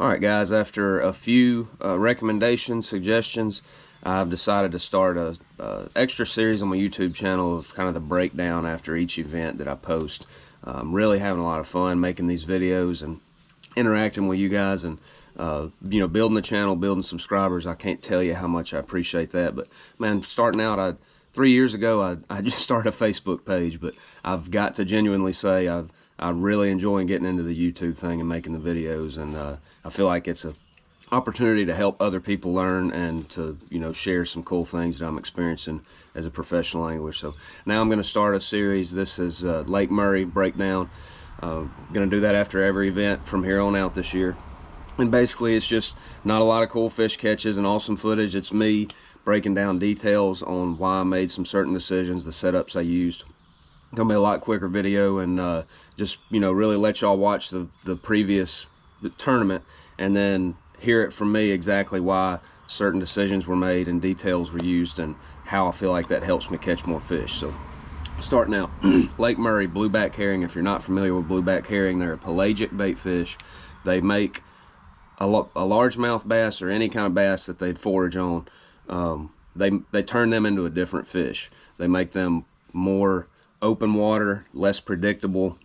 Alright guys, after a few recommendations, suggestions, I've decided to start a extra series on my YouTube channel of kind of the breakdown after each event that I post. I'm really having a lot of fun making these videos and interacting with you guys, and building the channel, building subscribers. I can't tell you how much I appreciate that. But man, starting out, 3 years ago I just started a Facebook page, but I've got to genuinely say I'm really enjoying getting into the YouTube thing and making the videos, and I feel like it's an opportunity to help other people learn and to share some cool things that I'm experiencing as a professional angler. So now I'm going to start a series. This is Lake Murray breakdown. Going to do that after every event from here on out this year. And basically it's just not a lot of cool fish catches and awesome footage. It's me breaking down details on why I made some certain decisions, the setups I used. Gonna be a lot quicker video, and just really let y'all watch the previous tournament and then hear it from me exactly why certain decisions were made and details were used and how I feel like that helps me catch more fish. So starting out, Lake Murray, blueback herring. If you're not familiar with blueback herring, they're a pelagic bait fish. They make a largemouth bass or any kind of bass that they'd forage on. They turn them into a different fish. They make them more open water, less predictable.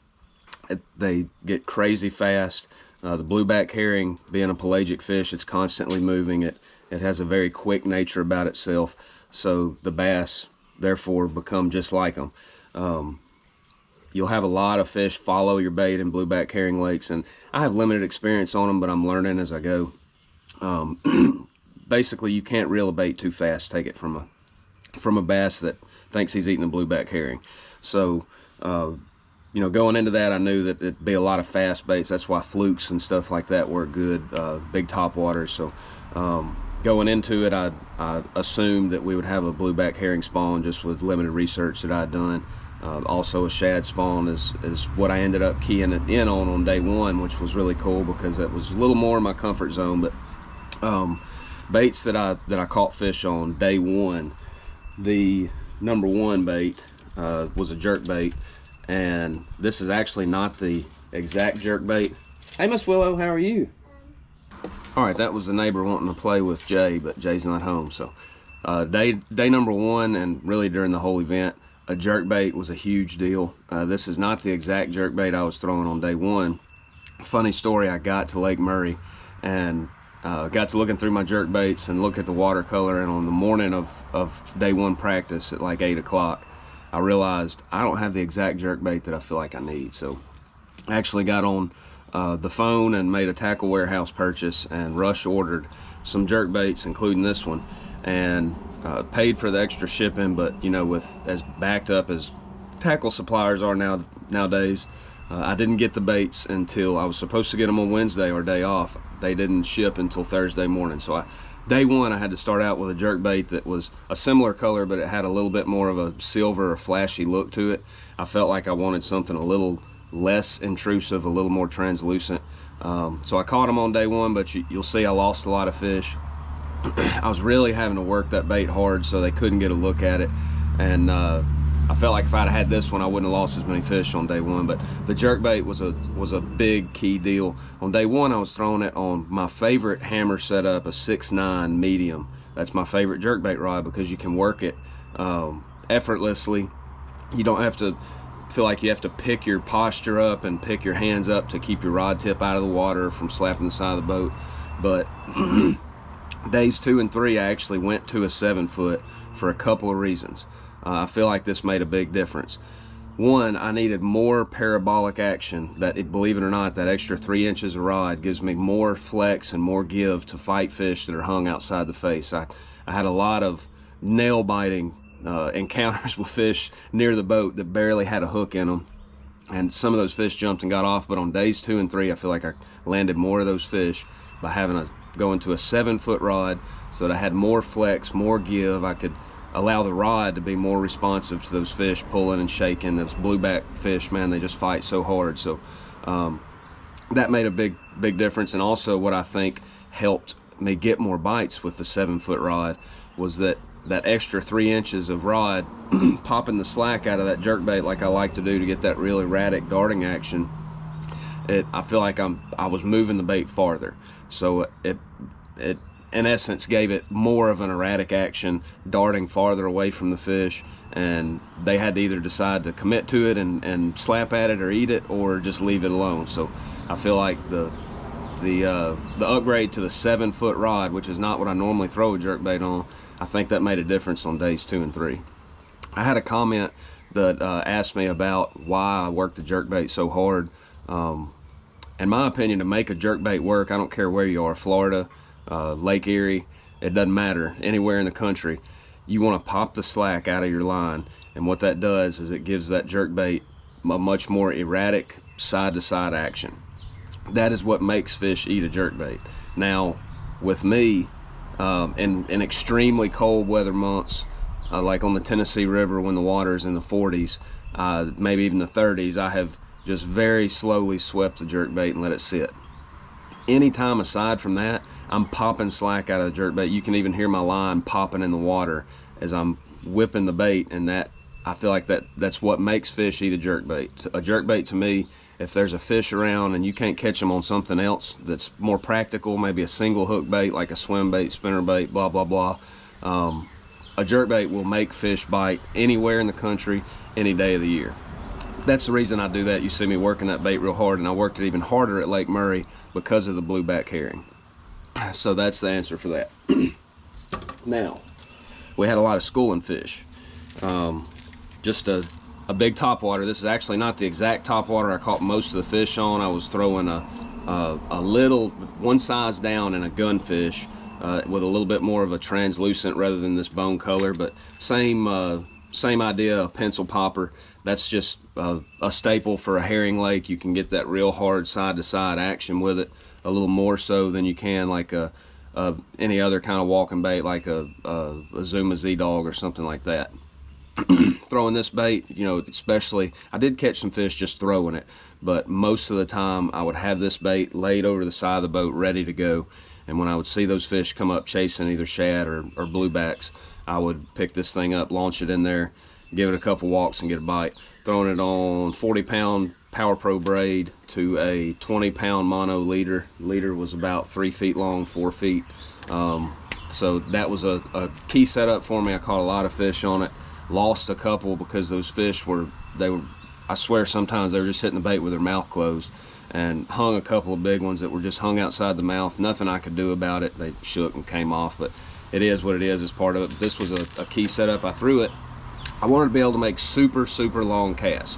They get crazy fast. The blueback herring, being a pelagic fish, it's constantly moving. It has a very quick nature about itself. So the bass therefore become just like them. You'll have a lot of fish follow your bait in blueback herring lakes, and I have limited experience on them, but I'm learning as I go. Basically, you can't reel a bait too fast. Take it from a bass that thinks he's eating a blueback herring. So, going into that, I knew that it'd be a lot of fast baits. That's why flukes and stuff like that work good, big topwaters. So, going into it, I assumed that we would have a blueback herring spawn just with limited research that I'd done. Also, a shad spawn is what I ended up keying it in on day one, which was really cool because it was a little more in my comfort zone. But baits that I caught fish on day one, the number one bait was a jerkbait, and this is actually not the exact jerkbait. Hey, Miss Willow, how are you? All right, that was the neighbor wanting to play with Jay, but Jay's not home. So day number one, and really during the whole event, a jerkbait was a huge deal. This is not the exact jerkbait I was throwing on day one. Funny story, I got to Lake Murray and got to looking through my jerkbaits and look at the watercolor, and on the morning of day one practice at like 8 o'clock, I realized I don't have the exact jerkbait that I feel like I need. So I actually got on the phone and made a tackle warehouse purchase and rush ordered some jerkbaits, including this one, and paid for the extra shipping. But with as backed up as tackle suppliers are nowadays, I didn't get the baits until I was supposed to get them on Wednesday or day off. They didn't ship until Thursday morning. So day one, I had to start out with a jerkbait that was a similar color, but it had a little bit more of a silver or flashy look to it. I felt like I wanted something a little less intrusive, a little more translucent. So I caught them on day one, but you'll see I lost a lot of fish. I was really having to work that bait hard so they couldn't get a look at it, and I felt like if I'd had this one, I wouldn't have lost as many fish on day one. But the jerkbait was a big key deal. On day one, I was throwing it on my favorite hammer setup, a 6'9" medium. That's my favorite jerkbait rod because you can work it effortlessly. You don't have to feel like you have to pick your posture up and pick your hands up to keep your rod tip out of the water from slapping the side of the boat. But days 2 and 3, I actually went to a 7-foot for a couple of reasons. I feel like this made a big difference. One, I needed more parabolic action. Believe it or not, that extra 3 inches of rod gives me more flex and more give to fight fish that are hung outside the face. I had a lot of nail biting encounters with fish near the boat that barely had a hook in them, and some of those fish jumped and got off. But on days 2 and 3, I feel like I landed more of those fish by going to a 7-foot rod, so that I had more flex, more give. I could allow the rod to be more responsive to those fish pulling and shaking. Those blueback fish, man, they just fight so hard. So that made a big difference. And also what I think helped me get more bites with the 7-foot rod was that extra 3 inches of rod popping the slack out of that jerkbait like I like to do to get that real erratic darting action. I feel like I was moving the bait farther. So it in essence gave it more of an erratic action, darting farther away from the fish, and they had to either decide to commit to it and slap at it or eat it, or just leave it alone. So I feel like the upgrade to the 7-foot rod, which is not what I normally throw a jerkbait on, I think that made a difference on days 2 and 3. I had a comment that asked me about why I worked the jerkbait so hard. In my opinion, to make a jerkbait work, I don't care where you are, Florida, Lake Erie, it doesn't matter, anywhere in the country, you want to pop the slack out of your line, and what that does is it gives that jerkbait a much more erratic side-to-side action. That is what makes fish eat a jerkbait. Now, with me, in extremely cold weather months, like on the Tennessee River when the water is in the 40s, maybe even the 30s, I have just very slowly swept the jerkbait and let it sit. Anytime aside from that, I'm popping slack out of the jerkbait. You can even hear my line popping in the water as I'm whipping the bait, and that, I feel like that's what makes fish eat a jerkbait. A jerkbait, to me, if there's a fish around and you can't catch them on something else that's more practical, maybe a single hook bait like a swim bait, spinner bait, blah blah blah, a jerkbait will make fish bite anywhere in the country, any day of the year. That's the reason I do that. You see me working that bait real hard, and I worked it even harder at Lake Murray because of the blueback herring. So that's the answer for that. Now, we had a lot of schooling fish. Just a big topwater. This is actually not the exact topwater I caught most of the fish on. I was throwing a little, one size down in a gunfish with a little bit more of a translucent rather than this bone color, but same idea of pencil popper. That's just a staple for a herring lake. You can get that real hard side-to-side action with it, a little more so than you can like any other kind of walking bait, like a Zuma Z-Dog or something like that. Throwing this bait, you know, especially, I did catch some fish just throwing it, but most of the time I would have this bait laid over the side of the boat ready to go, and when I would see those fish come up chasing either shad or bluebacks, I would pick this thing up, launch it in there, give it a couple walks and get a bite. Throwing it on 40-pound Power Pro braid to a 20-pound mono leader. Leader was about 3 feet long, 4 feet. So that was a key setup for me. I caught a lot of fish on it. Lost a couple because those fish were, I swear sometimes they were just hitting the bait with their mouth closed, and hung a couple of big ones that were just hung outside the mouth. Nothing I could do about it. They shook and came off, but it is what it is. It's part of it. This was a key setup. I threw it. I wanted to be able to make super long casts.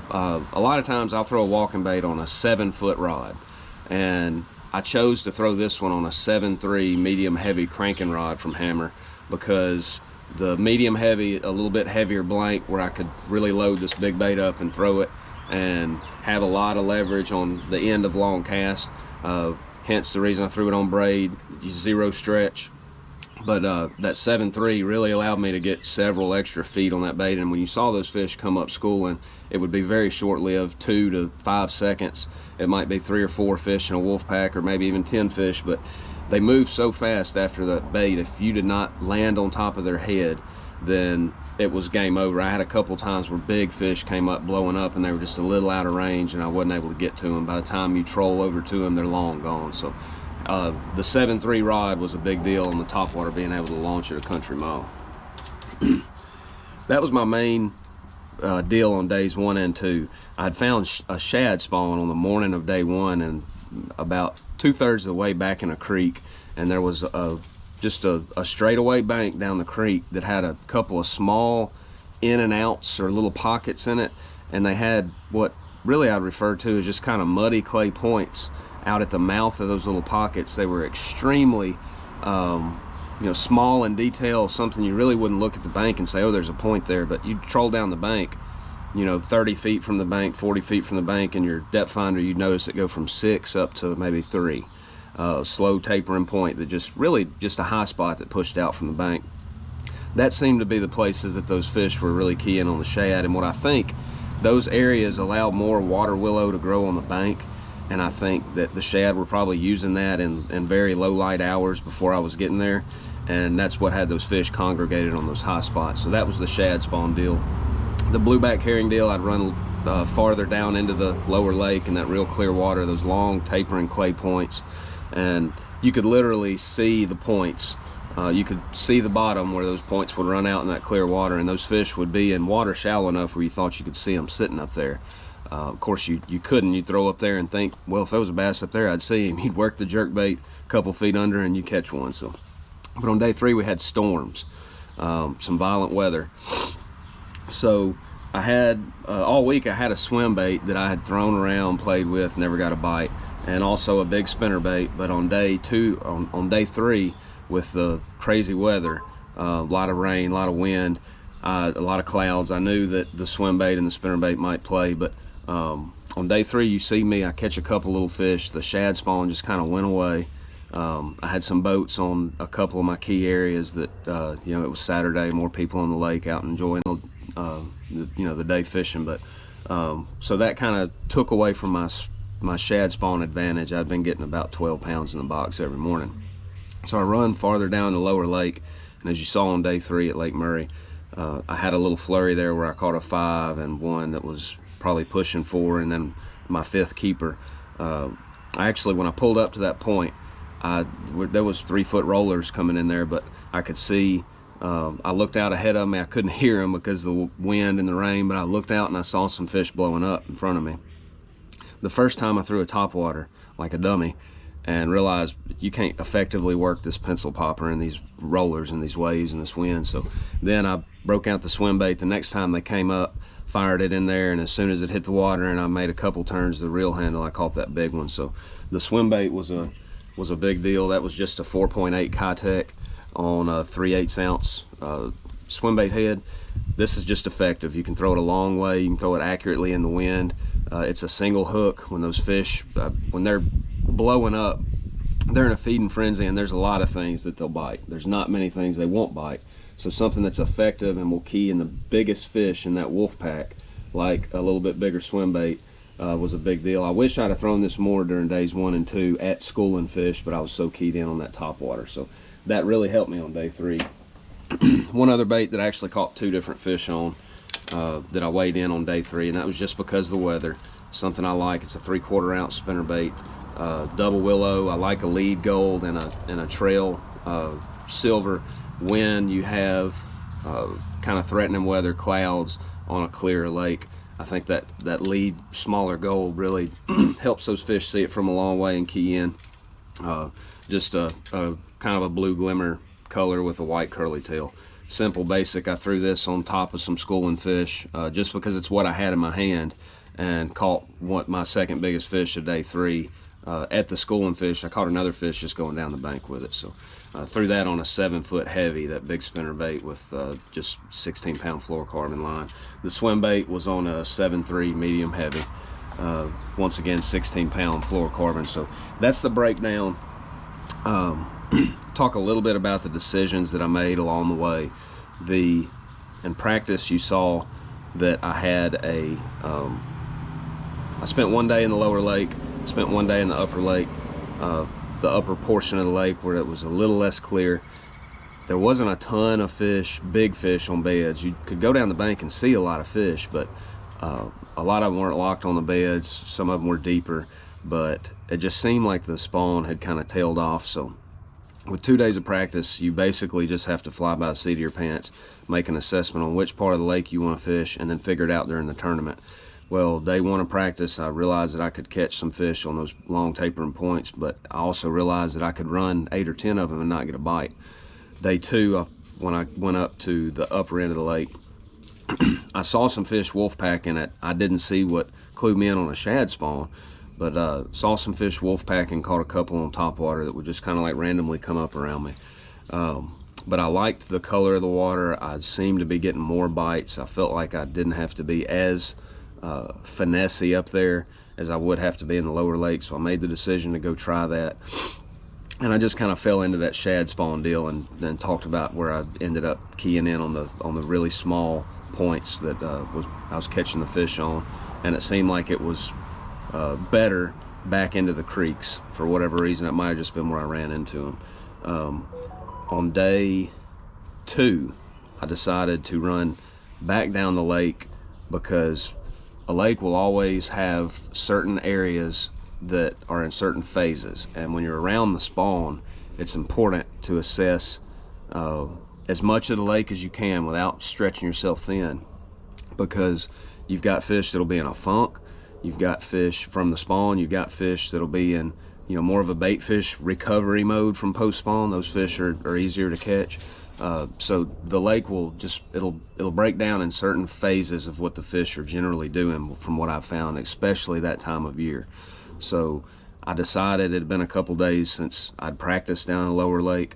A lot of times I'll throw a walking bait on a 7-foot rod, and I chose to throw this one on a 7.3 medium heavy cranking rod from Hammer, because the medium heavy, a little bit heavier blank, where I could really load this big bait up and throw it and have a lot of leverage on the end of long cast. Hence the reason I threw it on braid, zero stretch. But that 7.3 really allowed me to get several extra feet on that bait, and when you saw those fish come up schooling, it would be very short-lived, 2 to 5 seconds. It might be 3 or 4 fish in a wolf pack, or maybe even 10 fish, but they move so fast after that bait. If you did not land on top of their head, then it was game over. I had a couple times where big fish came up blowing up, and they were just a little out of range, and I wasn't able to get to them. By the time you troll over to them, they're long gone. So the 7.3 rod was a big deal on the topwater, being able to launch at a country mile. That was my main deal on days 1 and 2. I had found a shad spawn on the morning of day 1, and about 2/3 of the way back in a creek, and there was just a straightaway bank down the creek that had a couple of small in and outs or little pockets in it, and they had what really I'd refer to as just kind of muddy clay points out at the mouth of those little pockets. They were extremely small in detail, something you really wouldn't look at the bank and say, oh, there's a point there, but you troll down the bank, 30 feet from the bank, 40 feet from the bank, and your depth finder, you'd notice it go from 6 up to maybe 3. Slow tapering point that just a high spot that pushed out from the bank. That seemed to be the places that those fish were really keying on the shad, and what I think, those areas allow more water willow to grow on the bank, and I think that the shad were probably using that in very low light hours before I was getting there, and that's what had those fish congregated on those high spots. So that was the shad spawn deal. The blueback herring deal, I'd run farther down into the lower lake in that real clear water, those long tapering clay points, and you could literally see the points. You could see the bottom where those points would run out in that clear water, and those fish would be in water shallow enough where you thought you could see them sitting up there. Of course, you couldn't. You'd throw up there and think, well, if there was a bass up there, I'd see him. You'd work the jerkbait a couple feet under and you catch one. So, but on day 3 we had storms, some violent weather. So I had all week I had a swim bait that I had thrown around, played with, never got a bite, and also a big spinner bait. But on day 3, with the crazy weather, a lot of rain, a lot of wind, a lot of clouds, I knew that the swim bait and the spinner bait might play. But on day 3, you see me, I catch a couple little fish. The shad spawn just kind of went away. I had some boats on a couple of my key areas that, you know, it was Saturday, more people on the lake out enjoying the day fishing. But so that kind of took away from my shad spawn advantage. I'd been getting about 12 pounds in the box every morning. So I run farther down the lower lake, and as you saw on day 3 at Lake Murray, I had a little flurry there where I caught a 5 and one that was probably pushing 4, and then my 5th keeper. I actually, when I pulled up to that point, there was 3-foot rollers coming in there, but I could see, I looked out ahead of me. I couldn't hear them because of the wind and the rain, but I looked out and I saw some fish blowing up in front of me. The first time I threw a topwater like a dummy and realized you can't effectively work this pencil popper in these rollers and these waves and this wind. So then I broke out the swim bait. The next time they came up, fired it in there, and as soon as it hit the water and I made a couple turns to the reel handle, I caught that big one. So the swim bait was a big deal. That was just a 4.8 Kitech on a 3/8 ounce swim bait head. This is just effective. You can throw it a long way. You can throw it accurately in the wind. It's a single hook. When those fish, when they're blowing up, they're in a feeding frenzy, and there's a lot of things that they'll bite. There's not many things they won't bite. So something that's effective and will key in the biggest fish in that wolf pack, like a little bit bigger swim bait, was a big deal. I wish I'd have thrown this more during days 1 and 2 at schooling fish, but I was so keyed in on that topwater. So that really helped me on day 3. One other bait that I actually caught 2 different fish on that I weighed in on day 3, and that was just because of the weather. Something I like. It's a 3/4 ounce spinner bait, double willow. I like a lead gold and a trail silver when you have kind of threatening weather, clouds on a clear lake. I think that lead smaller gold really helps those fish see it from a long way and key in. Just a kind of a blue glimmer color with a white curly tail. Simple, basic. I threw this on top of some schooling fish just because it's what I had in my hand, and caught my second biggest fish of day 3 at the schooling fish. I caught another fish just going down the bank with it. So I threw that on a 7-foot heavy, that big spinner bait with just 16-pound fluorocarbon line. The swim bait was on a 7.3 medium heavy. Once again, 16-pound fluorocarbon. So that's the breakdown. Talk a little bit about the decisions that I made along the way. In practice, you saw that I had I spent one day in the lower lake, spent one day in the upper lake, the upper portion of the lake where it was a little less clear. There wasn't a ton of fish, big fish on beds. You could go down the bank and see a lot of fish, but a lot of them weren't locked on the beds. Some of them were deeper, but it just seemed like the spawn had kind of tailed off. So with 2 days of practice, you basically just have to fly by the seat of your pants, make an assessment on which part of the lake you want to fish, and then figure it out during the tournament. Well, day 1 of practice, I realized that I could catch some fish on those long tapering points, but I also realized that I could run 8 or 10 of them and not get a bite. Day 2, when I went up to the upper end of the lake, I saw some fish wolf pack in it. I didn't see what clued me in on a shad spawn, but saw some fish wolf pack and caught a couple on topwater that would just kind of like randomly come up around me. But I liked the color of the water. I seemed to be getting more bites. I felt like I didn't have to be as finessey up there as I would have to be in the lower lake, so I made the decision to go try that. And I just kind of fell into that shad spawn deal, and then talked about where I ended up keying in on the really small points that I was catching the fish on, and it seemed like it was better back into the creeks for whatever reason. It might have just been where I ran into them. On day 2, I decided to run back down the lake because a lake will always have certain areas that are in certain phases, and when you're around the spawn, it's important to assess as much of the lake as you can without stretching yourself thin, because you've got fish that'll be in a funk, you've got fish from the spawn, you've got fish that'll be in, you know, more of a bait fish recovery mode from post spawn. Those fish are easier to catch. So the lake will just, it'll break down in certain phases of what the fish are generally doing, from what I've found, especially that time of year. So I decided, it had been a couple days since I'd practiced down in the lower lake.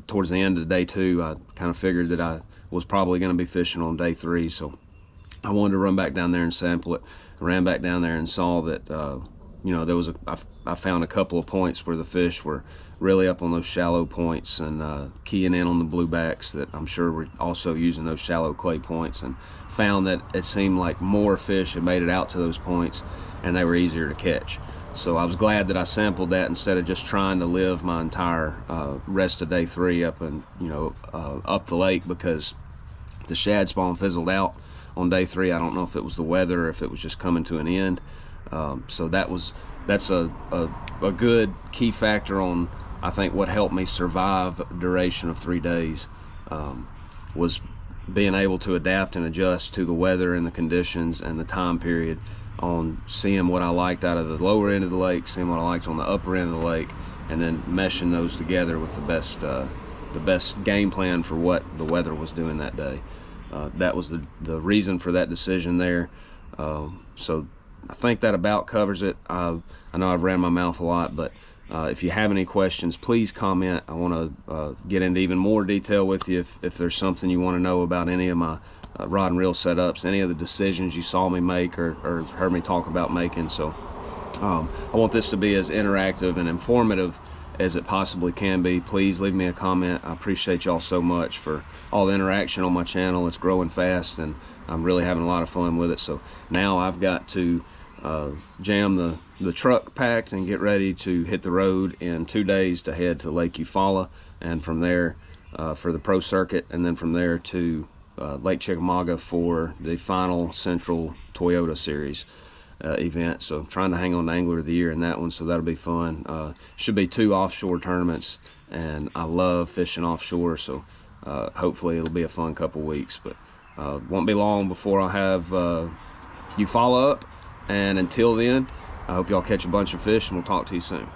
Towards the end of day 2, I kind of figured that I was probably going to be fishing on day 3, so I wanted to run back down there and sample it. I ran back down there and saw that you know, there was I found a couple of points where the fish were really up on those shallow points and keying in on the bluebacks that I'm sure were also using those shallow clay points, and found that it seemed like more fish had made it out to those points and they were easier to catch. So I was glad that I sampled that instead of just trying to live my entire rest of day 3 up and, you know, up the lake, because the shad spawn fizzled out on day 3. I don't know if it was the weather or if it was just coming to an end. So that's a good key factor on, I think, what helped me survive a duration of 3 days, was being able to adapt and adjust to the weather and the conditions and the time period, on seeing what I liked out of the lower end of the lake, seeing what I liked on the upper end of the lake, and then meshing those together with the best game plan for what the weather was doing that day. That was the reason for that decision there. So I think that about covers it. I know I've ran my mouth a lot, but if you have any questions, please comment. I want to get into even more detail with you if there's something you want to know about any of my rod and reel setups, any of the decisions you saw me make or heard me talk about making. So I want this to be as interactive and informative as it possibly can be. Please leave me a comment. I appreciate y'all so much for all the interaction on my channel. It's growing fast and I'm really having a lot of fun with it. So now I've got to jam the truck packed and get ready to hit the road in 2 days to head to Lake Eufaula, and from there for the pro circuit, and then from there to Lake Chickamauga for the final Central Toyota Series event. So trying to hang on to Angler of the Year in that one, so that'll be fun. Should be 2 offshore tournaments, and I love fishing offshore, so hopefully it'll be a fun couple weeks. But won't be long before I have Eufaula up, and until then, I hope y'all catch a bunch of fish, and we'll talk to you soon.